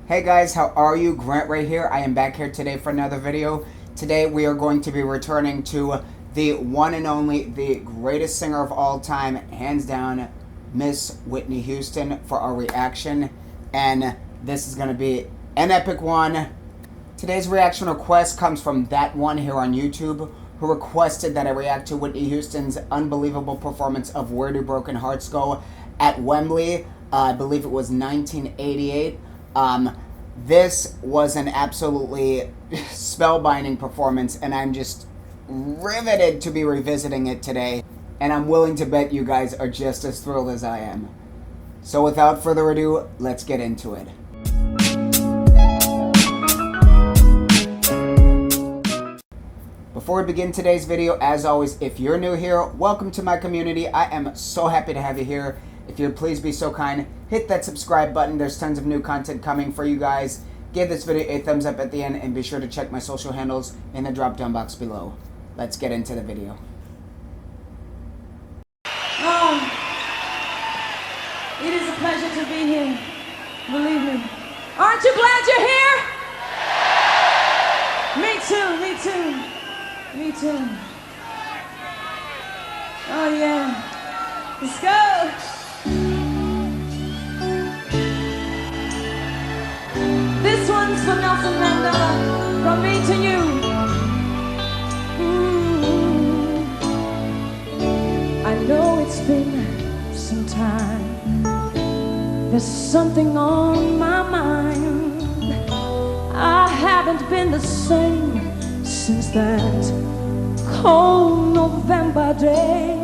Hey guys, how are you? Grant right here. I am back here today for another video. Today we are going to be returning to the one and only, the greatest singer of all time, hands down, Miss Whitney Houston, for our reaction. And this is going to be an epic one. Today's reaction request comes from that one here on YouTube, who requested that I react to Whitney Houston's unbelievable performance of Where Do Broken Hearts Go at Wembley. I believe it was 1988. This was an absolutely spellbinding performance, and I'm just riveted to be revisiting it today. And I'm willing to bet you guys are just as thrilled as I am. So without further ado, let's get into it. Before we begin today's video, as always, if you're new here, welcome to my community. I am so happy to have you here. If you'd please be so kind, hit that subscribe button. There's tons of new content coming for you guys. Give this video a thumbs up at the end, and be sure to check my social handles in the drop down box below. Let's get into the video. It is a pleasure to be here. Believe me. Aren't you glad you're here? Me too, me too. Me too. Oh yeah. Let's go. This one's for Nelson Mandela, from me to you. I know it's been some time. There's something on my mind. I haven't been the same since that cold November day.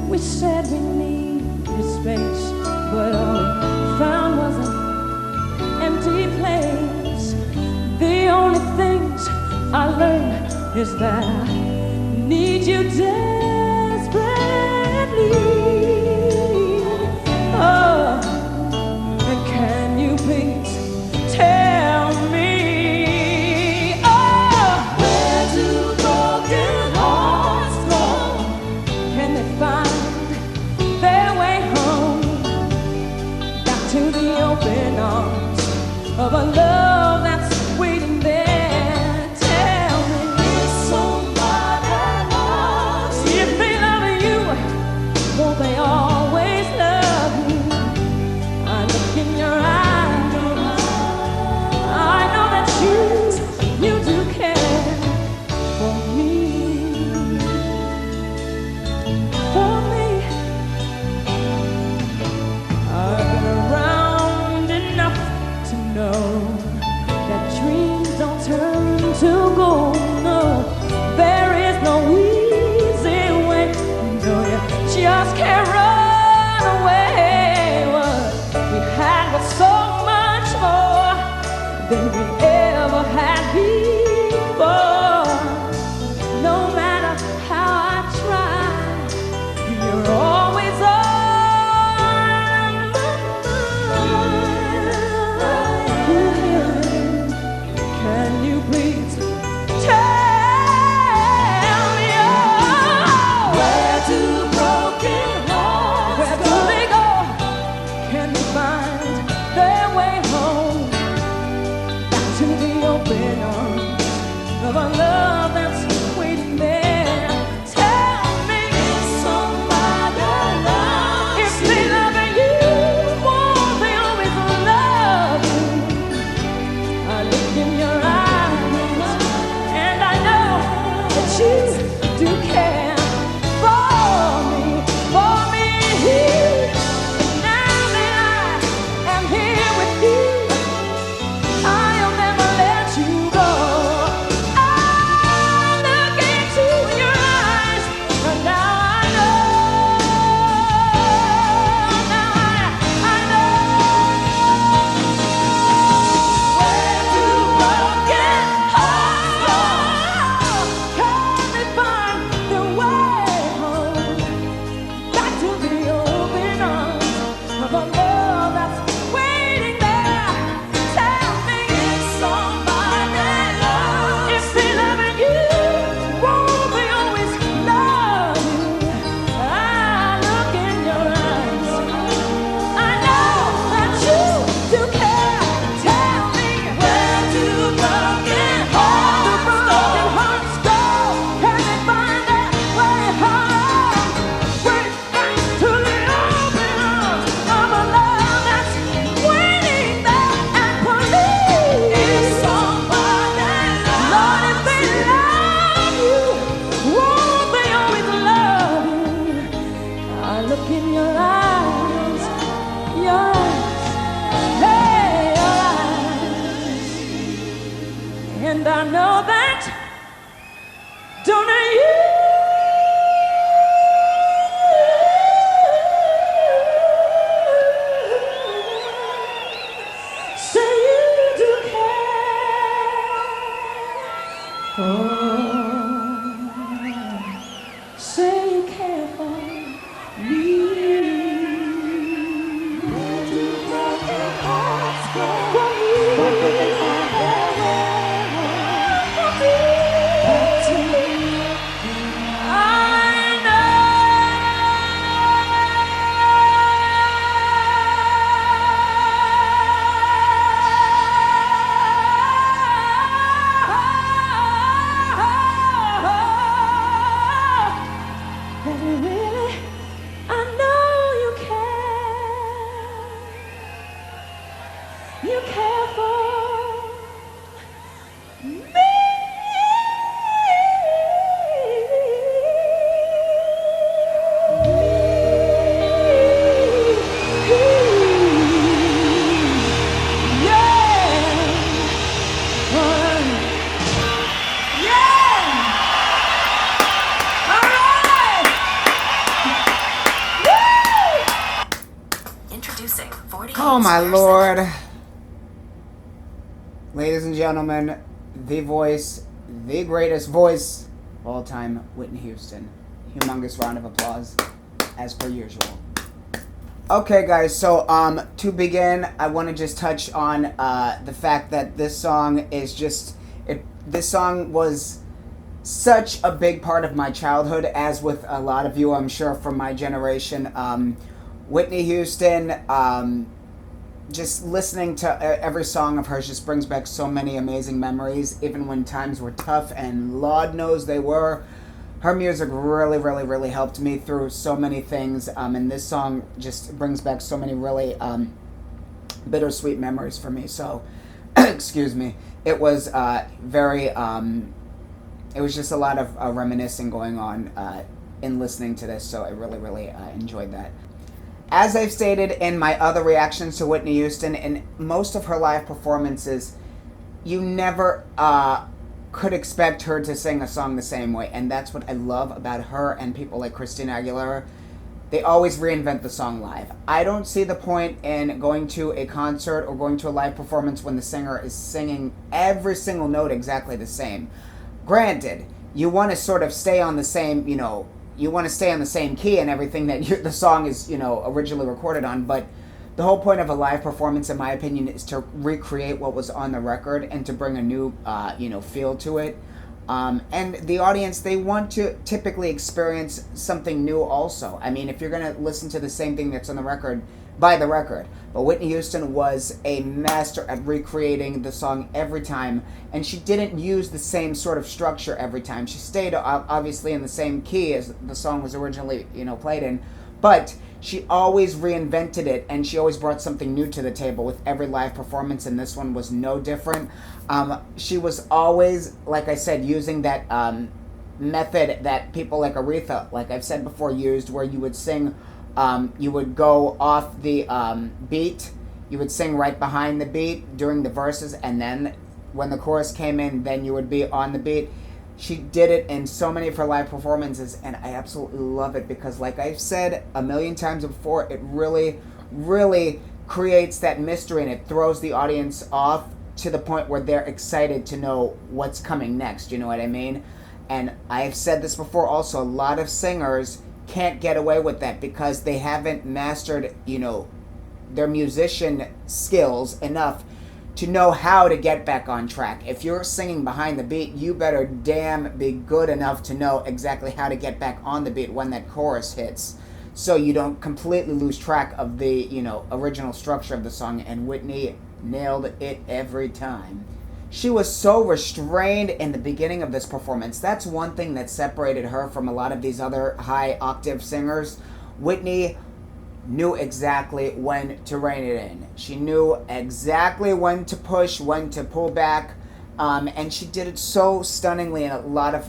We said we needed space, but all we found was an empty place. The only things I learned is that I need you desperately. Oh, and can you please tell me, oh, where do broken hearts go? Can they find their way home, back to the open arms of a love that's waiting there? Tell me, if somebody loves you, if they love you, won't they always love you? I look in your eyes, I know that you do care for me, for me. I've been around enough to know that dreams don't turn to gold. No, there is no easy way. No, you just can't run away. What we had was so much more than we ever had before. No matter how I try, you're always on my mind. Can you please tell me, oh, where do broken hearts, where do they go? Can they find their way home, back to the open arms of a love that's waiting there? Tell me, if somebody loves you, if they love you, won't they always love you? I look in your eyes, and I know that you do care for me, for me. Now that I am here with you, I'll never let you go. I'll I know that. Don't you say you do care? Oh, say you care for me. You care for me. Introducing 40 Oh my lord. Ladies and gentlemen, the voice, the greatest voice of all time, Whitney Houston. Humongous round of applause, as per usual. Okay guys, so to begin, I want to just touch on the fact that this song is just, this song was such a big part of my childhood, as with a lot of you, I'm sure, from my generation. Whitney Houston, just listening to every song of hers just brings back so many amazing memories, even when times were tough, and Lord knows they were. Her music really, really, really helped me through so many things, and this song just brings back so many really bittersweet memories for me. So, excuse me, it was very, it was just a lot of reminiscing going on in listening to this, so I really, really enjoyed that. As I've stated in my other reactions to Whitney Houston, in most of her live performances, you never could expect her to sing a song the same way, and that's what I love about her and people like Christina Aguilera. They always reinvent the song live. I don't see the point in going to a concert or going to a live performance when the singer is singing every single note exactly the same. Granted, you want to sort of stay on the same, you want to stay on the same key and everything that the song is, originally recorded on, but the whole point of a live performance, in my opinion, is to recreate what was on the record and to bring a new, feel to it. And the audience, they want to typically experience something new also. I mean, if you're going to listen to the same thing that's on the record, buy the record. But Whitney Houston was a master at recreating the song every time, and she didn't use the same sort of structure every time. She stayed obviously in the same key as the song was originally, played in, but she always reinvented it, and she always brought something new to the table with every live performance, and this one was no different. She was always, like I said, using that method that people like Aretha, like I've said before, used, where you would sing, you would go off the beat, you would sing right behind the beat during the verses, and then when the chorus came in, then you would be on the beat. She did it in so many of her live performances, and I absolutely love it because, like I've said a million times before, it really, really creates that mystery, and it throws the audience off to the point where they're excited to know what's coming next, you know what I mean? And I've said this before also, a lot of singers can't get away with that because they haven't mastered, their musician skills enough to know how to get back on track. If you're singing behind the beat, you better damn be good enough to know exactly how to get back on the beat when that chorus hits, so you don't completely lose track of the, original structure of the song. And Whitney nailed it every time. She was so restrained in the beginning of this performance. That's one thing that separated her from a lot of these other high octave singers. Whitney knew exactly when to rein it in. She knew exactly when to push, when to pull back, and she did it so stunningly in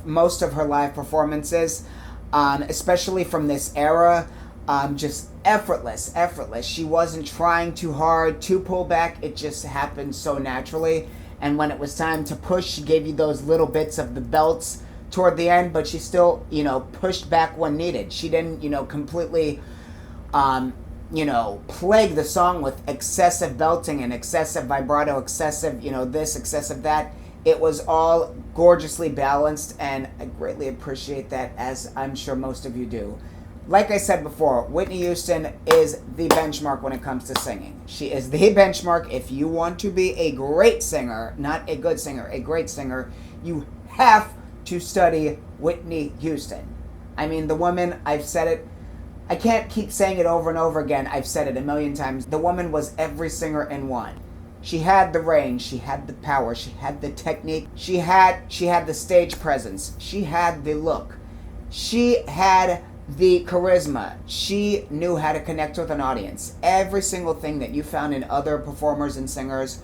most of her live performances, especially from this era. Just effortless. She wasn't trying too hard to pull back. It just happened so naturally. And when it was time to push, she gave you those little bits of the belts toward the end, but she still, pushed back when needed. She didn't, completely, plague the song with excessive belting and excessive vibrato, excessive, this, excessive that. It was all gorgeously balanced, and I greatly appreciate that, as I'm sure most of you do. Like I said before, Whitney Houston is the benchmark when it comes to singing. She is the benchmark. If you want to be a great singer, not a good singer, a great singer, you have to study Whitney Houston. I mean, the woman, I've said it, I can't keep saying it over and over again. I've said it a million times. The woman was every singer in one. She had the range, she had the power, she had the technique, she had the stage presence, she had the look, she had the charisma, she knew how to connect with an audience. Every single thing that you found in other performers and singers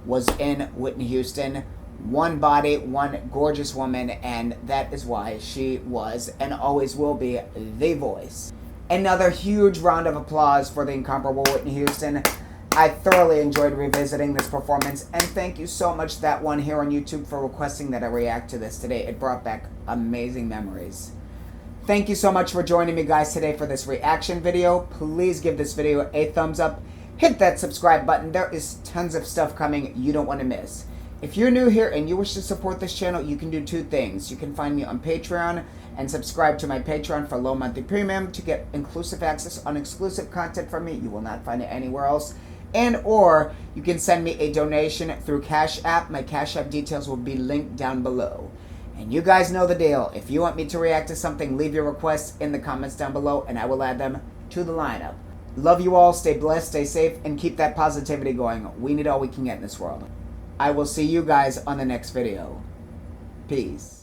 was in Whitney Houston. One body, one gorgeous woman, and that is why she was and always will be the voice. Another huge round of applause for the incomparable Whitney Houston. I thoroughly enjoyed revisiting this performance, and thank you so much, that one here on YouTube, for requesting that I react to this today. It brought back amazing memories. Thank you so much for joining me, guys, today for this reaction video. Please give this video a thumbs up. Hit that subscribe button. There is tons of stuff coming you don't want to miss. If you're new here and you wish to support this channel, you can do two things. You can find me on Patreon and subscribe to my Patreon for low monthly premium to get inclusive access on exclusive content from me. You will not find it anywhere else. And or you can send me a donation through Cash App. My Cash App details will be linked down below. And you guys know the deal. If you want me to react to something, leave your requests in the comments down below, and I will add them to the lineup. Love you all. Stay blessed, stay safe, and keep that positivity going. We need all we can get in this world. I will see you guys on the next video. Peace.